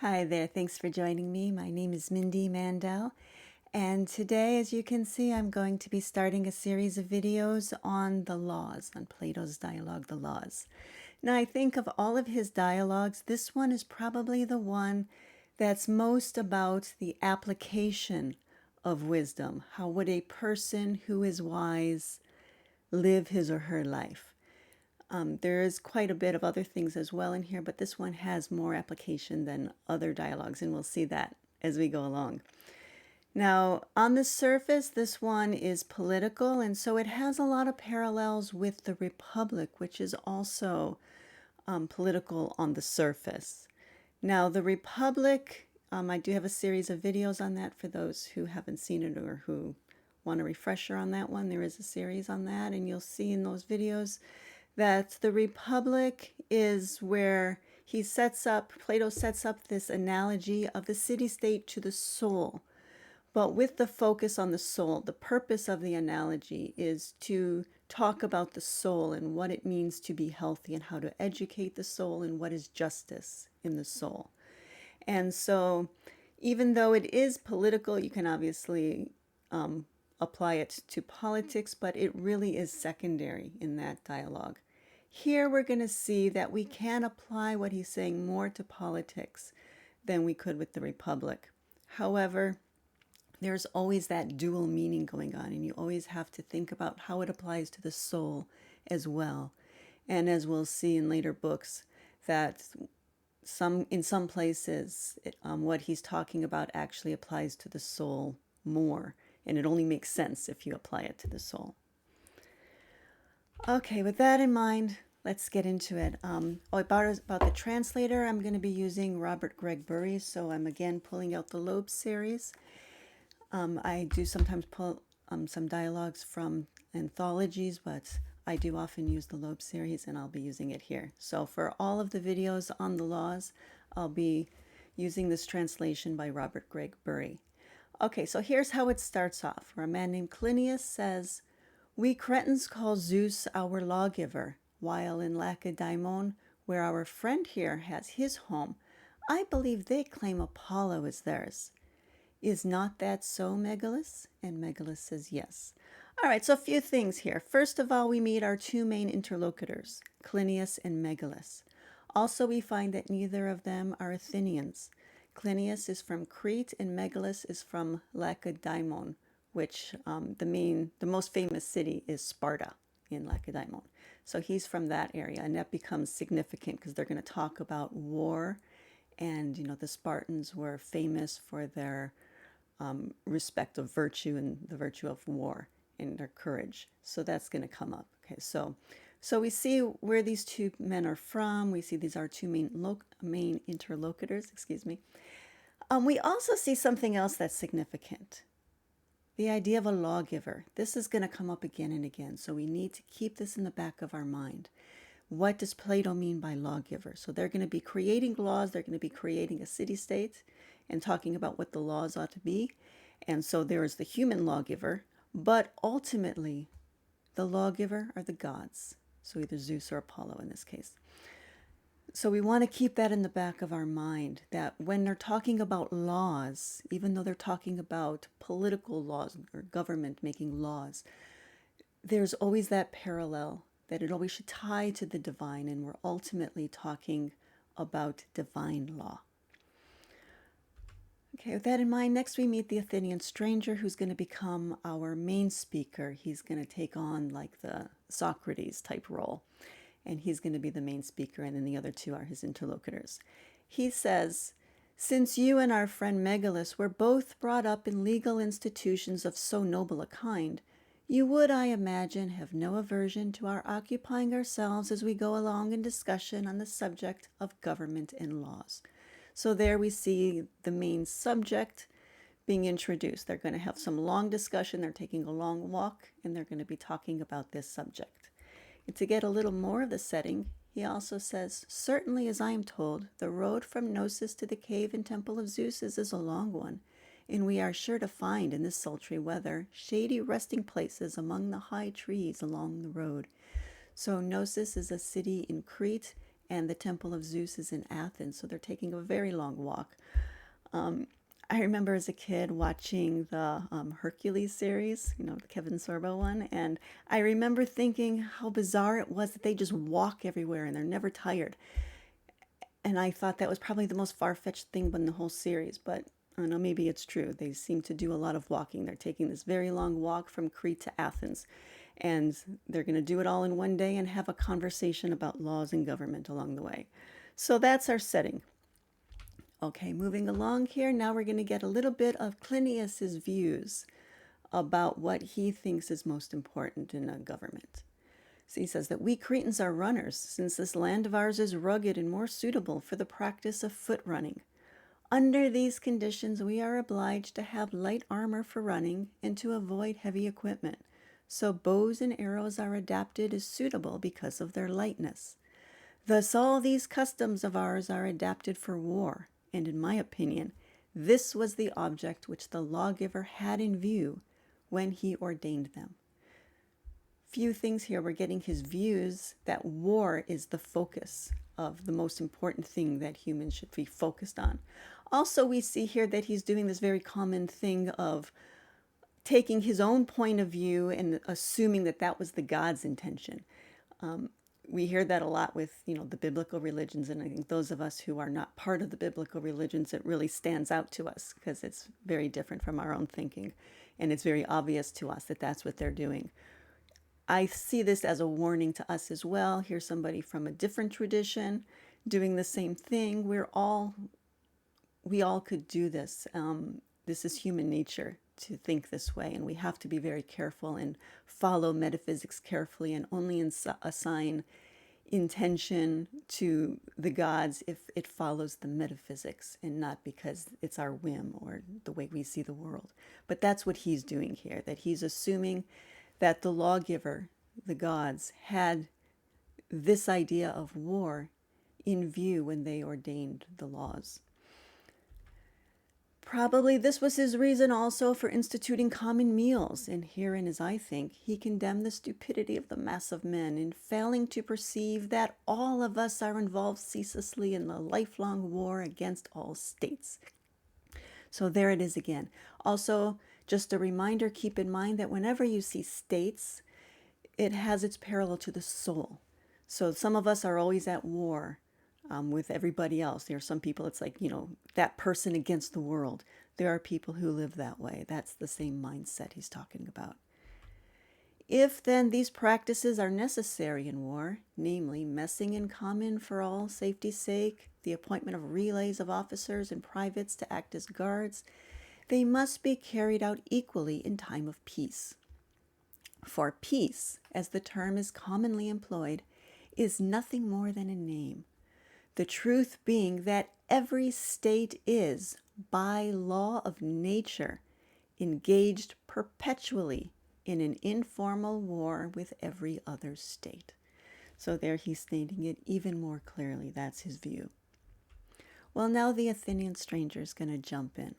Hi there, thanks for joining me. My name is Mindy Mandell, and today, as you can see, I'm going to be starting a series of videos on the laws, on Plato's dialogue, The Laws. Now, I think of all of his dialogues, this one is probably the one that's most about the application of wisdom. How would a person who is wise live his or her life? There is quite a bit of other things as well in here, but this one has more application than other dialogues, and we'll see that as we go along. Now, on the surface, this one is political, and so it has a lot of parallels with the Republic, which is also political on the surface. Now, the Republic, I do have a series of videos on that for those who haven't seen it or who want a refresher on that one. There is a series on that, and you'll see in those videos that the Republic is where Plato sets up this analogy of the city-state to the soul, but with the focus on the soul. The purpose of the analogy is to talk about the soul and what it means to be healthy and how to educate the soul and what is justice in the soul. And so even though it is political, you can obviously apply it to politics, but it really is secondary in that dialogue. Here we're going to see that we can apply what he's saying more to politics than we could with the Republic. However, there's always that dual meaning going on, and you always have to think about how it applies to the soul as well. And as we'll see in later books, that in some places, what he's talking about actually applies to the soul more, and it only makes sense if you apply it to the soul. Okay, with that in mind, let's get into it. About the translator, I'm going to be using Robert Greg Burry, so I'm again pulling out the Loeb series. I do sometimes pull some dialogues from anthologies, but I do often use the Loeb series, and I'll be using it here. So for all of the videos on the laws, I'll be using this translation by Robert Greg Burry. Okay, so here's how it starts off, where a man named Clinias says, "We Cretans call Zeus our lawgiver, while in Lacedaemon, where our friend here has his home, I believe they claim Apollo as theirs. Is not that so, Megillus?" And Megillus says yes. All right, so a few things here. First of all, we meet our two main interlocutors, Clinias and Megillus. Also, we find that neither of them are Athenians. Clinias is from Crete and Megillus is from Lacedaemon, which the most famous city is Sparta in Lacedaemon. So he's from that area, and that becomes significant because they're going to talk about war, and the Spartans were famous for their respect of virtue and the virtue of war and their courage. So that's going to come up. Okay, so we see where these two men are from. We see these are two main interlocutors. Excuse me. We also see something else that's significant. The idea of a lawgiver. This is going to come up again and again, so we need to keep this in the back of our mind. What does Plato mean by lawgiver? So they're going to be creating laws, they're going to be creating a city-state and talking about what the laws ought to be. And so there is the human lawgiver, but ultimately the lawgiver are the gods. So either Zeus or Apollo in this case. So we want to keep that in the back of our mind, that when they're talking about laws, even though they're talking about political laws or government making laws, there's always that parallel, that it always should tie to the divine, and we're ultimately talking about divine law. Okay, with that in mind, next we meet the Athenian Stranger, who's going to become our main speaker. He's going to take on like the Socrates type role, and he's going to be the main speaker, and then the other two are his interlocutors. He says, "Since you and our friend Megillus were both brought up in legal institutions of so noble a kind, you would, I imagine, have no aversion to our occupying ourselves as we go along in discussion on the subject of government and laws." So there we see the main subject being introduced. They're going to have some long discussion. They're taking a long walk, and they're going to be talking about this subject. And to get a little more of the setting, he also says, "Certainly, as I am told, the road from Gnosis to the cave and temple of Zeus is a long one, and we are sure to find in this sultry weather shady resting places among the high trees along the road." So Gnosis is a city in Crete, and the Temple of Zeus is in Athens, so they're taking a very long walk. I remember as a kid watching the Hercules series, the Kevin Sorbo one, and I remember thinking how bizarre it was that they just walk everywhere and they're never tired. And I thought that was probably the most far-fetched thing in the whole series, but I don't know, maybe it's true. They seem to do a lot of walking. They're taking this very long walk from Crete to Athens, and they're going to do it all in one day and have a conversation about laws and government along the way. So that's our setting. Okay, moving along here, now we're going to get a little bit of Plinius's views about what he thinks is most important in a government. So he says that we Cretans are runners, since this land of ours is rugged and more suitable for the practice of foot running. Under these conditions, we are obliged to have light armor for running and to avoid heavy equipment. So bows and arrows are adapted as suitable because of their lightness. Thus all these customs of ours are adapted for war, and in my opinion, this was the object which the lawgiver had in view when he ordained them. Few things here. We're getting his views that war is the focus of the most important thing that humans should be focused on. Also, we see here that he's doing this very common thing of taking his own point of view and assuming that that was the God's intention. We hear that a lot with, the biblical religions, and I think those of us who are not part of the biblical religions, it really stands out to us because it's very different from our own thinking, and it's very obvious to us that that's what they're doing. I see this as a warning to us as well. Here's somebody from a different tradition doing the same thing. We all could do this. This is human nature to think this way, and we have to be very careful and follow metaphysics carefully and only assign intention to the gods if it follows the metaphysics and not because it's our whim or the way we see the world. But that's what he's doing here, that he's assuming that the lawgiver, the gods, had this idea of war in view when they ordained the laws. Probably this was his reason also for instituting common meals, and herein, as I think, he condemned the stupidity of the mass of men in failing to perceive that all of us are involved ceaselessly in the lifelong war against all states. So there it is again. Also, just a reminder, keep in mind that whenever you see states, it has its parallel to the soul. So some of us are always at war with everybody else. There are some people, it's like, that person against the world. There are people who live that way. That's the same mindset he's talking about. If then these practices are necessary in war, namely messing in common for all safety's sake, the appointment of relays of officers and privates to act as guards, they must be carried out equally in time of peace. For peace, as the term is commonly employed, is nothing more than a name. The truth being that every state is, by law of nature, engaged perpetually in an informal war with every other state. So there he's stating it even more clearly. That's his view. Well, now the Athenian Stranger is going to jump in.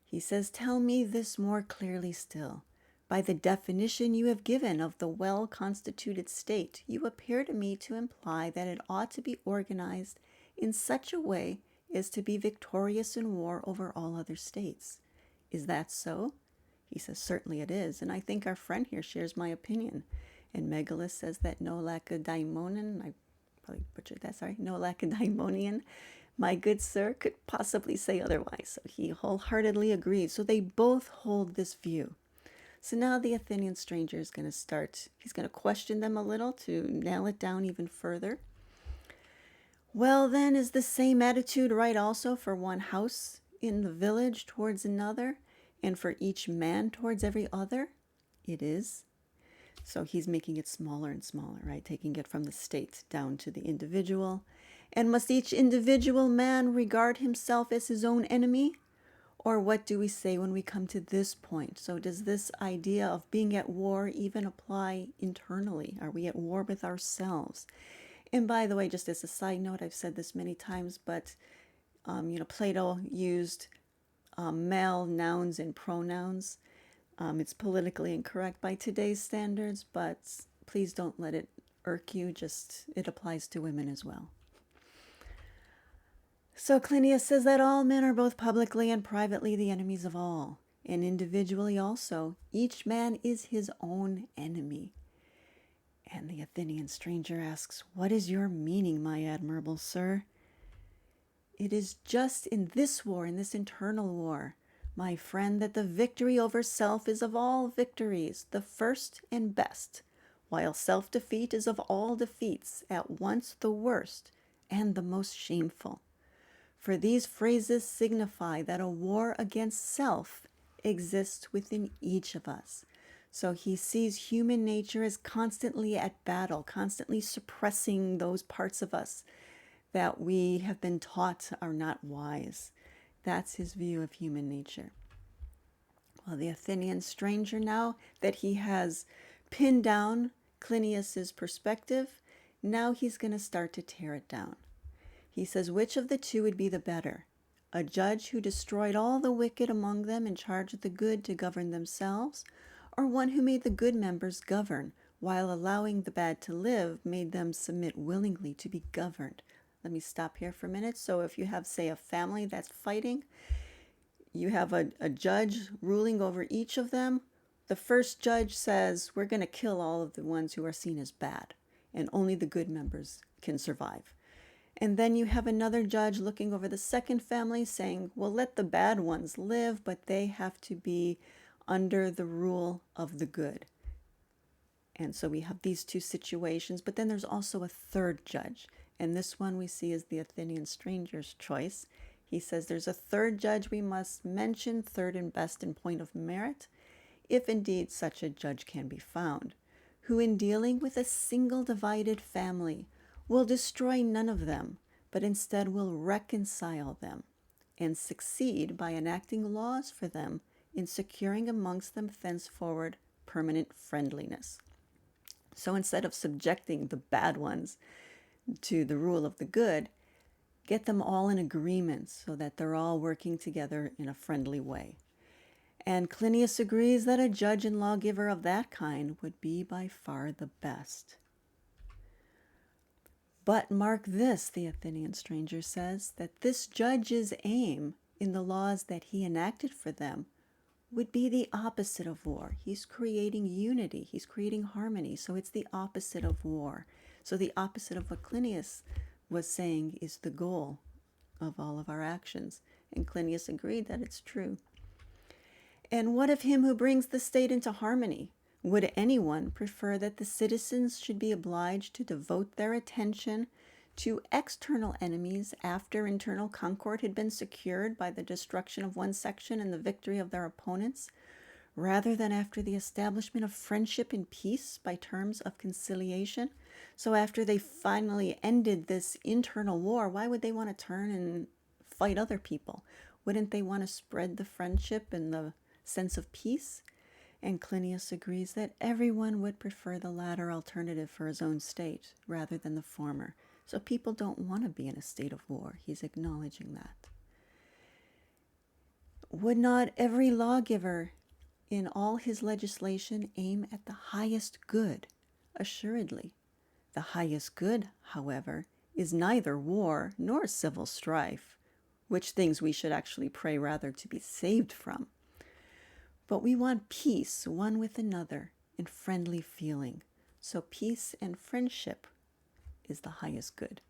He says, "Tell me this more clearly still. By the definition you have given of the well-constituted state, you appear to me to imply that it ought to be organized in such a way as to be victorious in war over all other states. Is that so?" He says, "Certainly it is, and I think our friend here shares my opinion." And Megillus says that no Lacedaemonian, I probably butchered that, sorry, no Lacedaemonian, my good sir, could possibly say otherwise. So he wholeheartedly agreed. So they both hold this view. So now the Athenian Stranger is going to start, he's going to question them a little to nail it down even further. Well, then, is the same attitude right also for one house in the village towards another, and for each man towards every other? It is. So he's making it smaller and smaller, right? Taking it from the state down to the individual. And must each individual man regard himself as his own enemy? Or what do we say when we come to this point? So does this idea of being at war even apply internally? Are we at war with ourselves? And by the way, just as a side note, I've said this many times, but Plato used male nouns and pronouns. It's politically incorrect by today's standards, but please don't let it irk you, just it applies to women as well. So Clinias says that all men are both publicly and privately the enemies of all, and individually also. Each man is his own enemy. And the Athenian stranger asks, "What is your meaning, my admirable sir?" "It is just in this war, in this internal war, my friend, that the victory over self is of all victories the first and best, while self-defeat is of all defeats at once the worst and the most shameful. For these phrases signify that a war against self exists within each of us." So he sees human nature as constantly at battle, constantly suppressing those parts of us that we have been taught are not wise. That's his view of human nature. Well, the Athenian stranger, now that he has pinned down Clinias's perspective, now he's going to start to tear it down. He says, which of the two would be the better? A judge who destroyed all the wicked among them and charged the good to govern themselves, or one who made the good members govern, while allowing the bad to live, made them submit willingly to be governed? Let me stop here for a minute. So if you have, say, a family that's fighting, you have a judge ruling over each of them. The first judge says, we're going to kill all of the ones who are seen as bad, and only the good members can survive. And then you have another judge looking over the second family saying, well, let the bad ones live, but they have to be under the rule of the good. And so we have these two situations, but then there's also a third judge. And this one we see is the Athenian stranger's choice. He says there's a third judge we must mention, third and best in point of merit, if indeed such a judge can be found, who in dealing with a single divided family will destroy none of them, but instead will reconcile them, and succeed by enacting laws for them in securing amongst them thenceforward permanent friendliness. So instead of subjecting the bad ones to the rule of the good, get them all in agreement so that they're all working together in a friendly way. And Clinias agrees that a judge and lawgiver of that kind would be by far the best. But mark this, the Athenian stranger says, that this judge's aim in the laws that he enacted for them would be the opposite of war. He's creating unity. He's creating harmony. So it's the opposite of war. So the opposite of what Clinias was saying is the goal of all of our actions. And Clinias agreed that it's true. And what of him who brings the state into harmony? Would anyone prefer that the citizens should be obliged to devote their attention to external enemies after internal concord had been secured by the destruction of one section and the victory of their opponents, rather than after the establishment of friendship and peace by terms of conciliation? So after they finally ended this internal war, why would they want to turn and fight other people? Wouldn't they want to spread the friendship and the sense of peace? And Clinias agrees that everyone would prefer the latter alternative for his own state rather than the former. So people don't want to be in a state of war. He's acknowledging that. Would not every lawgiver in all his legislation aim at the highest good? Assuredly. The highest good, however, is neither war nor civil strife, which things we should actually pray rather to be saved from. But we want peace one with another and friendly feeling. So peace and friendship is the highest good.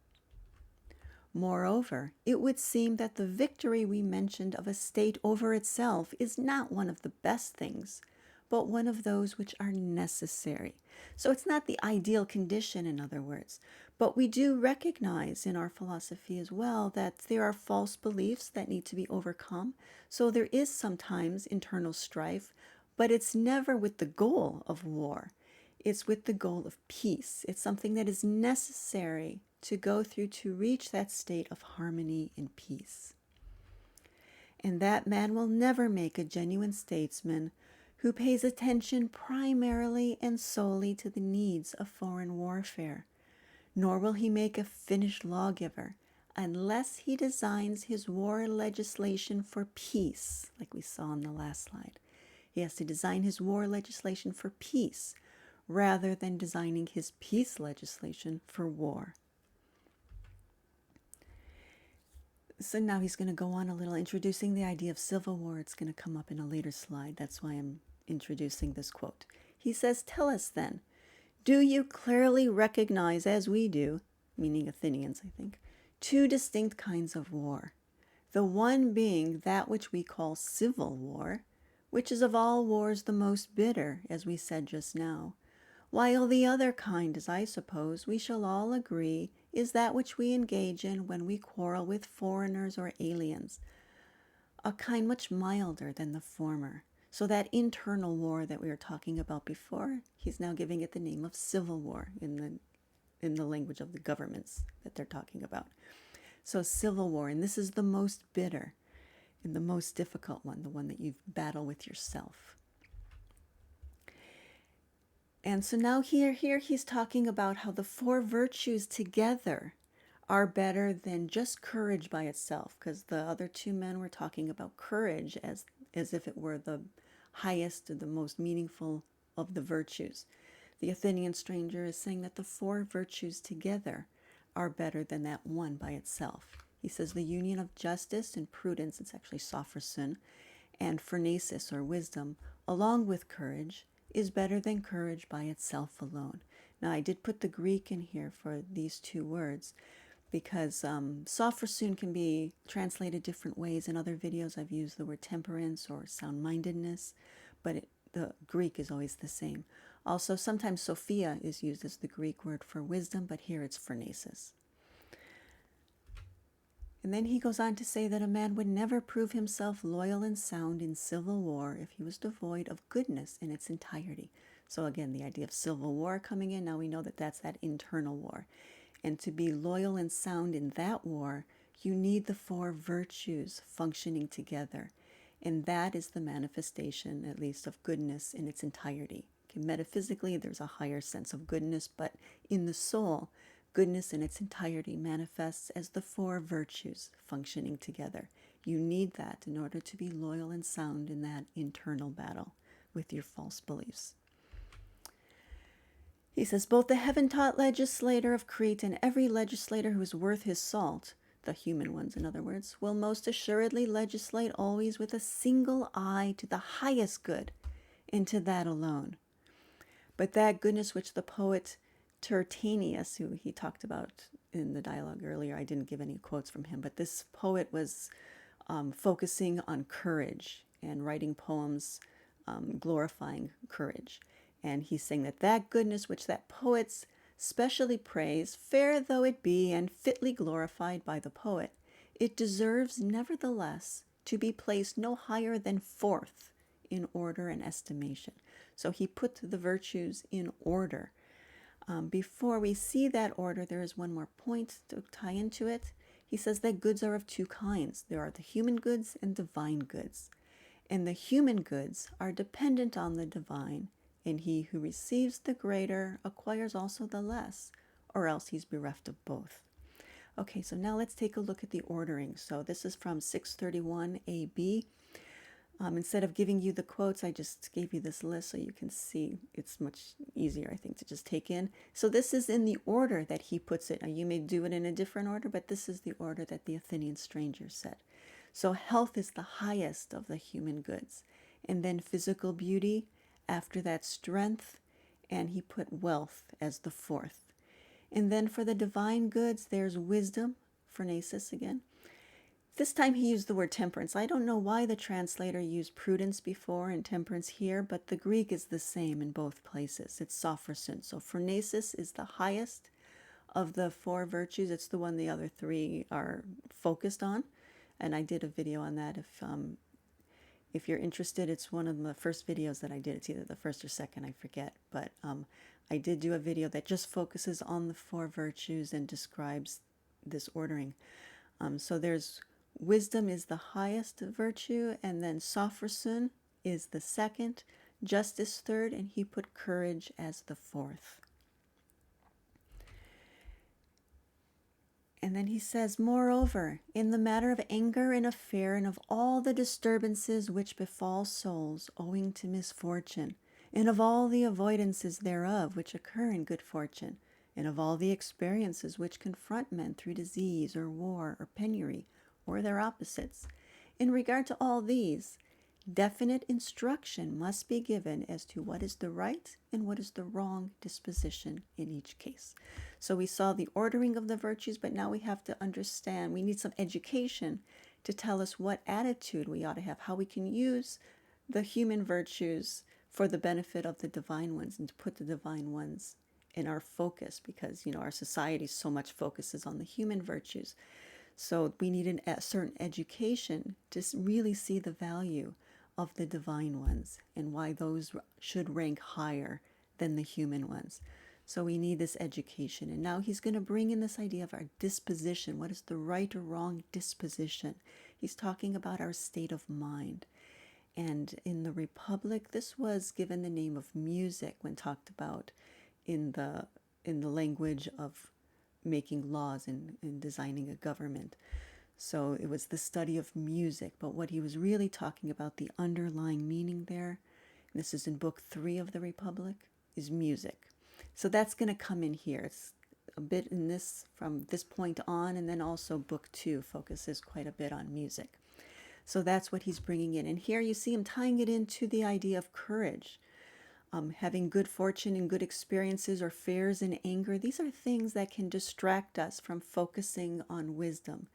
Moreover, it would seem that the victory we mentioned of a state over itself is not one of the best things, but one of those which are necessary. So it's not the ideal condition, in other words. But we do recognize in our philosophy as well that there are false beliefs that need to be overcome. So there is sometimes internal strife, but it's never with the goal of war. It's with the goal of peace. It's something that is necessary to go through to reach that state of harmony and peace. And that man will never make a genuine statesman who pays attention primarily and solely to the needs of foreign warfare, nor will he make a finished lawgiver unless he designs his war legislation for peace, like we saw on the last slide. He has to design his war legislation for peace, rather than designing his peace legislation for war. So now he's going to go on a little introducing the idea of civil war. It's going to come up in a later slide. That's why I'm introducing this quote. He says, "Tell us then, do you clearly recognize, as we do," meaning Athenians, I think, "two distinct kinds of war? The one being that which we call civil war, which is of all wars the most bitter, as we said just now, while the other kind, as I suppose we shall all agree, is that which we engage in when we quarrel with foreigners or aliens, a kind much milder than the former." So that internal war that we were talking about before, he's now giving it the name of civil war in the language of the governments that they're talking about. So civil war, and this is the most bitter and the most difficult one, the one that you battle with yourself. And so now here he's talking about how the four virtues together are better than just courage by itself, because the other two men were talking about courage as if it were the highest or the most meaningful of the virtues. The Athenian Stranger is saying that the four virtues together are better than that one by itself. He says the union of justice and prudence, it's actually sophrosyn, and phronesis or wisdom, along with courage, is better than courage by itself alone. Now I did put the Greek in here for these two words because sophrosyn can be translated different ways. In other videos I've used the word temperance or sound-mindedness, but the Greek is always the same. Also, sometimes Sophia is used as the Greek word for wisdom, but here it's phronesis. And then he goes on to say that a man would never prove himself loyal and sound in civil war if he was devoid of goodness in its entirety. So again, the idea of civil war coming in, now we know that that's that internal war. And to be loyal and sound in that war, you need the four virtues functioning together. And that is the manifestation, at least, of goodness in its entirety. Okay, metaphysically, there's a higher sense of goodness, but in the soul, goodness in its entirety manifests as the four virtues functioning together. You need that in order to be loyal and sound in that internal battle with your false beliefs. He says, both the heaven-taught legislator of Crete and every legislator who is worth his salt, the human ones in other words, will most assuredly legislate always with a single eye to the highest good, and to that alone. But that goodness which the poet Tertanius, who he talked about in the dialogue earlier, I didn't give any quotes from him, but this poet was focusing on courage and writing poems glorifying courage. And he's saying that that goodness which that poet's specially praise, fair though it be and fitly glorified by the poet, it deserves nevertheless to be placed no higher than fourth in order and estimation. So he put the virtues in order. Before we see that order, there is one more point to tie into it. He says that goods are of two kinds. There are the human goods and divine goods. And the human goods are dependent on the divine, and he who receives the greater acquires also the less, or else he's bereft of both. Okay, so now let's take a look at the ordering. So this is from 631 AB. Instead of giving you the quotes, I just gave you this list so you can see. It's much easier, I think, to just take in. So this is in the order that he puts it. Now, you may do it in a different order, but this is the order that the Athenian Stranger said. So health is the highest of the human goods. And then physical beauty, after that strength, and he put wealth as the fourth. And then for the divine goods, there's wisdom, phronesis again. This time he used the word temperance. I don't know why the translator used prudence before and temperance here, but the Greek is the same in both places. It's sophrosyn. So phronesis is the highest of the four virtues. It's the one the other three are focused on. And I did a video on that. If you're interested, it's one of the first videos that I did. It's either the first or second, I forget. But I did do a video that just focuses on the four virtues and describes this ordering. So there's wisdom is the highest virtue, and then sophrosyn is the second, justice third, and he put courage as the fourth. And then he says, moreover, in the matter of anger and of fear and of all the disturbances which befall souls owing to misfortune, and of all the avoidances thereof which occur in good fortune, and of all the experiences which confront men through disease or war or penury or their opposites. In regard to all these, definite instruction must be given as to what is the right and what is the wrong disposition in each case. So we saw the ordering of the virtues, but now we have to understand, we need some education to tell us what attitude we ought to have, how we can use the human virtues for the benefit of the divine ones, and to put the divine ones in our focus, because our society so much focuses on the human virtues. So we need a certain education to really see the value of the divine ones and why those should rank higher than the human ones. So we need this education. And now he's going to bring in this idea of our disposition. What is the right or wrong disposition? He's talking about our state of mind. And in the Republic, this was given the name of music when talked about in the language of making laws and designing a government. So it was the study of music, but what he was really talking about, the underlying meaning there, and this is in book 3 of the Republic, is music. So that's going to come in here. It's a bit in this from this point on, and then also book 2 focuses quite a bit on music. So that's what he's bringing in. And here you see him tying it into the idea of courage. Having good fortune and good experiences or fears and anger, these are things that can distract us from focusing on wisdom.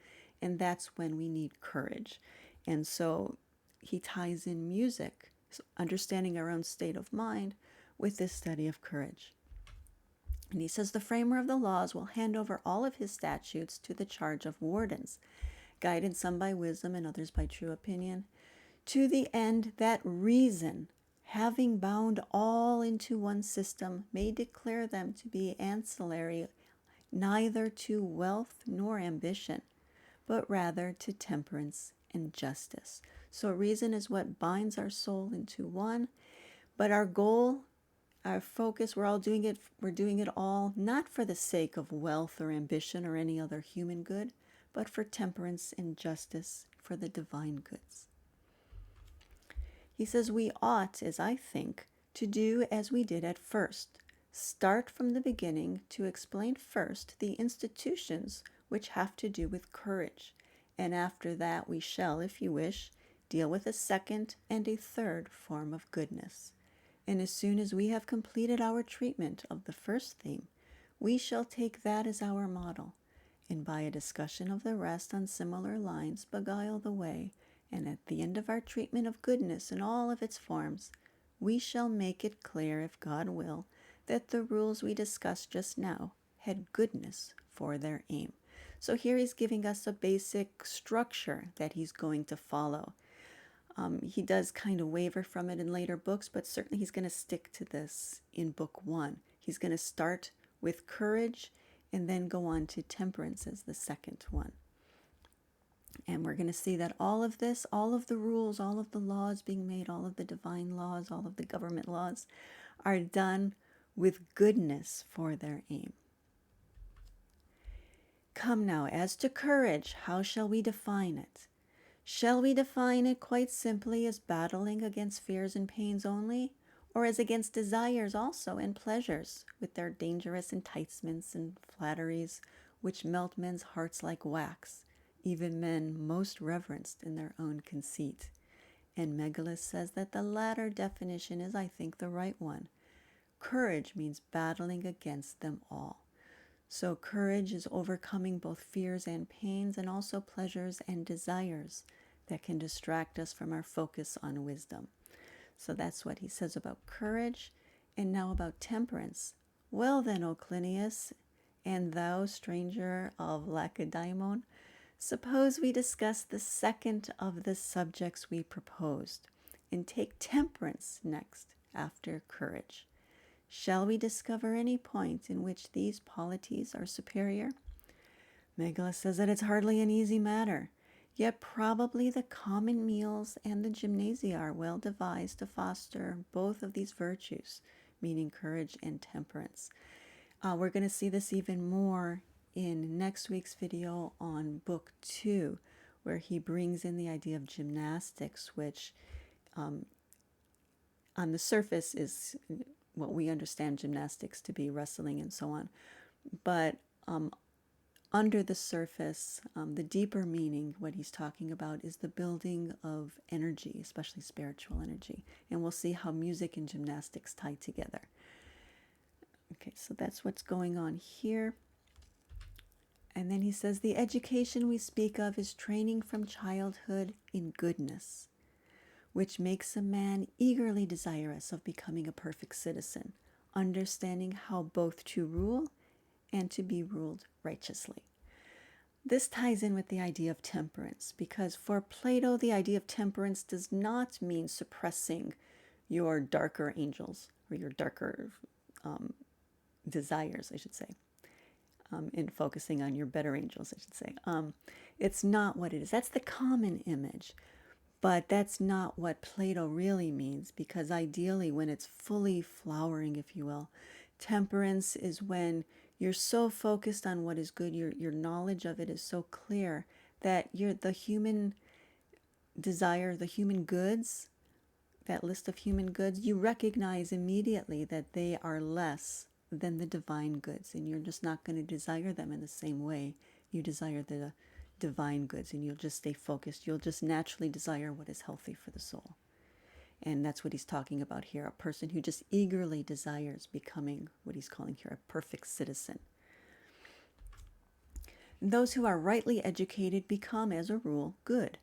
And that's when we need courage. And so he ties in music, so understanding our own state of mind, with this study of courage. And he says the framer of the laws will hand over all of his statutes to the charge of wardens, guided some by wisdom and others by true opinion, to the end that reason, having bound all into one system, may declare them to be ancillary neither to wealth nor ambition, but rather to temperance and justice. So reason is what binds our soul into one, but our goal, our focus, we're doing it all not for the sake of wealth or ambition or any other human good, but for temperance and justice, for the divine goods. He says we ought, as I think, to do as we did at first. Start from the beginning to explain first the institutions which have to do with courage, and after that we shall, if you wish, deal with a second and a third form of goodness. And as soon as we have completed our treatment of the first theme, we shall take that as our model, and by a discussion of the rest on similar lines beguile the way, and at the end of our treatment of goodness in all of its forms, we shall make it clear, if God will, that the rules we discussed just now had goodness for their aim. So here he's giving us a basic structure that he's going to follow. He does kind of waver from it in later books, but certainly he's going to stick to this in book 1. He's going to start with courage and then go on to temperance as the second one. And we're going to see that all of this, all of the rules, all of the laws being made, all of the divine laws, all of the government laws are done with goodness for their aim. Come now, as to courage, how shall we define it? Shall we define it quite simply as battling against fears and pains only, or as against desires also and pleasures, with their dangerous enticements and flatteries, which melt men's hearts like wax, even men most reverenced in their own conceit? And Megillus says that the latter definition is, I think, the right one. Courage means battling against them all. So courage is overcoming both fears and pains, and also pleasures and desires that can distract us from our focus on wisdom. So that's what he says about courage. And now about temperance. Well then, O Clinias, and thou, stranger of Lacedaemon, suppose we discuss the second of the subjects we proposed, and take temperance next after courage. Shall we discover any point in which these polities are superior? Megillus says that it's hardly an easy matter, yet probably the common meals and the gymnasia are well devised to foster both of these virtues, meaning courage and temperance. We're going to see this even more in next week's video on book 2, where he brings in the idea of gymnastics, which on the surface is what we understand gymnastics to be, wrestling and so on. But under the surface, the deeper meaning, what he's talking about is the building of energy, especially spiritual energy. And we'll see how music and gymnastics tie together. Okay, so that's what's going on here. And then he says, the education we speak of is training from childhood in goodness, which makes a man eagerly desirous of becoming a perfect citizen, understanding how both to rule and to be ruled righteously. This ties in with the idea of temperance, because for Plato, the idea of temperance does not mean suppressing your darker angels or your darker desires, I should say, and focusing on your better angels, I should say. It's not what it is. That's the common image. But that's not what Plato really means, because ideally, when it's fully flowering, if you will, temperance is when you're so focused on what is good, your knowledge of it is so clear that the human desire, the human goods, that list of human goods, you recognize immediately that they are less than the divine goods, and you're just not going to desire them in the same way you desire the divine goods, and you'll just stay focused. You'll just naturally desire what is healthy for the soul. And that's what he's talking about here, a person who just eagerly desires becoming what he's calling here a perfect citizen. Those who are rightly educated become, as a rule, good,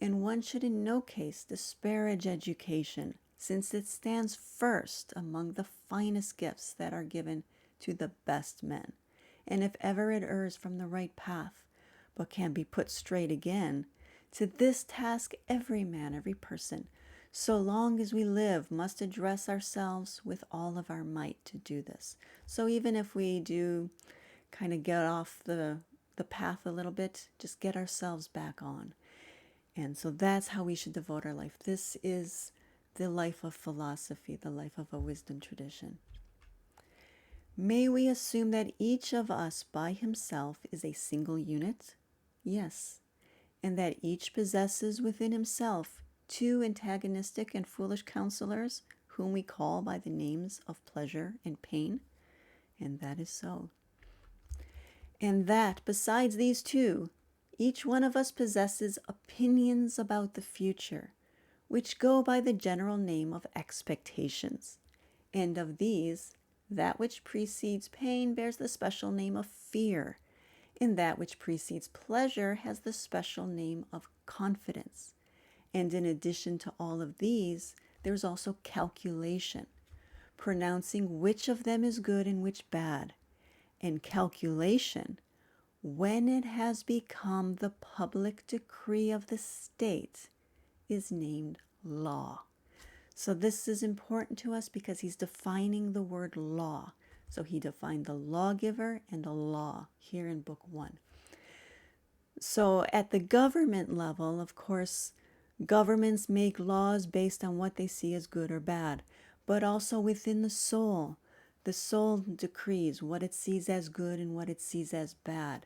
and one should in no case disparage education, since it stands first among the finest gifts that are given to the best men. And if ever it errs from the right path, but can be put straight again, to this task every man, every person, so long as we live, must address ourselves with all of our might to do this. So even if we do kind of get off the path a little bit, just get ourselves back on. And so that's how we should devote our life. This is the life of philosophy, the life of a wisdom tradition. May we assume that each of us by himself is a single unit? Yes. And that each possesses within himself two antagonistic and foolish counselors, whom we call by the names of pleasure and pain? And that is so. And that, besides these two, each one of us possesses opinions about the future, which go by the general name of expectations. And of these, that which precedes pain bears the special name of fear, and that which precedes pleasure has the special name of confidence. And in addition to all of these, there's also calculation, pronouncing which of them is good and which bad. And calculation, when it has become the public decree of the state, is named law. So this is important to us because he's defining the word law. So he defined the lawgiver and the law here in Book 1. So at the government level, of course, governments make laws based on what they see as good or bad, but also within the soul. The soul decrees what it sees as good and what it sees as bad.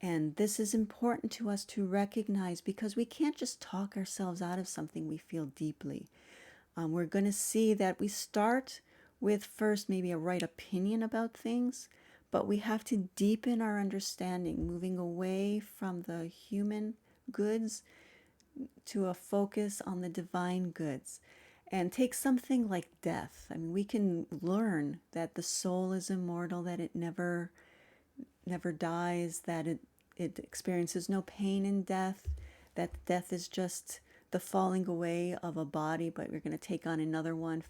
And this is important to us to recognize, because we can't just talk ourselves out of something we feel deeply. We're going to see that we start with first maybe a right opinion about things, but we have to deepen our understanding, moving away from the human goods to a focus on the divine goods. And take something like death. I mean, we can learn that the soul is immortal, that it never dies, that it experiences no pain in death, that death is just the falling away of a body, but we're going to take on another one.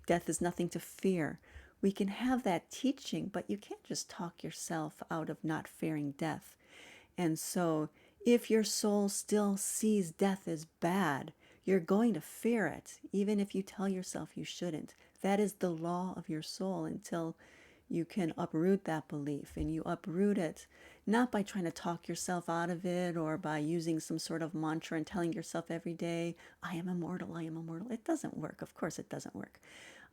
Death is nothing to fear. We can have that teaching, but you can't just talk yourself out of not fearing death. And so if your soul still sees death as bad, you're going to fear it, even if you tell yourself you shouldn't. That is the law of your soul until you can uproot that belief. And you uproot it not by trying to talk yourself out of it or by using some sort of mantra and telling yourself every day, I am immortal, I am immortal. It doesn't work. Of course it doesn't work.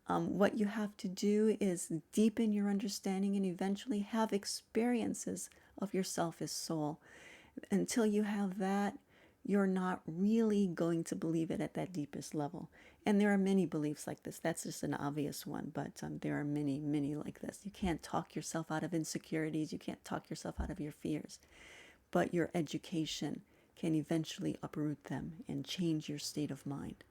What you have to do is deepen your understanding and eventually have experiences of yourself as soul. Until you have that, you're not really going to believe it at that deepest level. And there are many beliefs like this. That's just an obvious one, but there are many, many like this. You can't talk yourself out of insecurities. You can't talk yourself out of your fears. But your education can eventually uproot them and change your state of mind.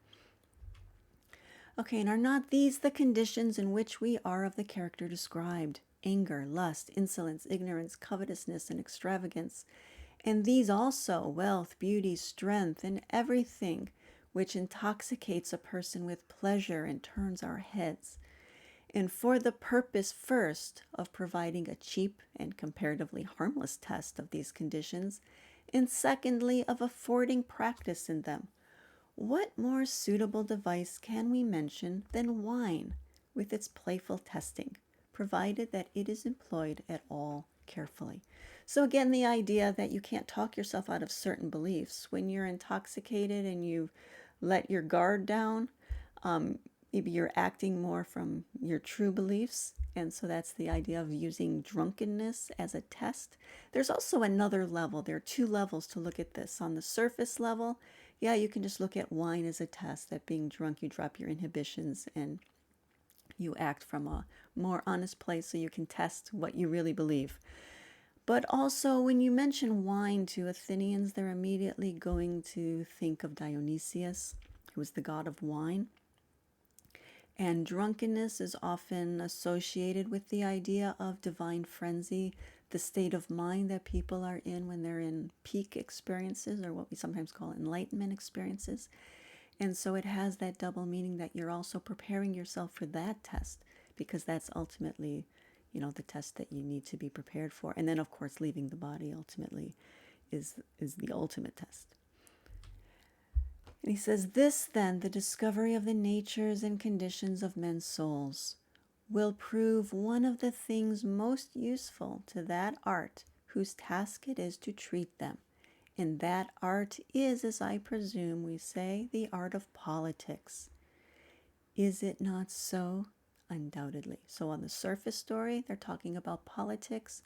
Okay, and are not these the conditions in which we are of the character described? Anger, lust, insolence, ignorance, covetousness, and extravagance. And these also, wealth, beauty, strength, and everything which intoxicates a person with pleasure and turns our heads. And for the purpose, first, of providing a cheap and comparatively harmless test of these conditions, and secondly, of affording practice in them. What more suitable device can we mention than wine, with its playful testing, provided that it is employed at all carefully? So again, the idea that you can't talk yourself out of certain beliefs. When you're intoxicated and you let your guard down, maybe you're acting more from your true beliefs. And so that's the idea of using drunkenness as a test. There's also another level. There are two levels to look at this. On the surface level, yeah, you can just look at wine as a test, that being drunk, you drop your inhibitions and you act from a more honest place so you can test what you really believe. But also, when you mention wine to Athenians, they're immediately going to think of Dionysius, who was the god of wine. And drunkenness is often associated with the idea of divine frenzy, the state of mind that people are in when they're in peak experiences, or what we sometimes call enlightenment experiences. And so it has that double meaning that you're also preparing yourself for that test, because that's ultimately, the test that you need to be prepared for. And then, of course, leaving the body ultimately is the ultimate test. And he says, this then, the discovery of the natures and conditions of men's souls, will prove one of the things most useful to that art whose task it is to treat them. And that art is, as I presume we say, the art of politics. Is it not so? Undoubtedly. So on the surface story, they're talking about politics.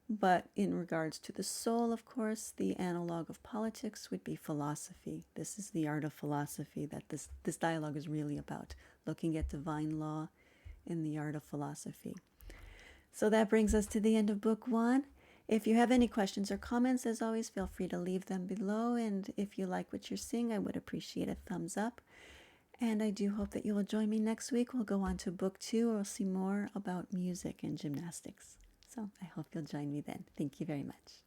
But in regards to the soul, of course, the analog of politics would be philosophy. This is the art of philosophy that this dialogue is really about, looking at divine law in the art of philosophy. So that brings us to the end of Book 1. If you have any questions or comments, as always, feel free to leave them below. And if you like what you're seeing, I would appreciate a thumbs up. And I do hope that you will join me next week. We'll go on to Book 2, where we'll see more about music and gymnastics. So I hope you'll join me then. Thank you very much.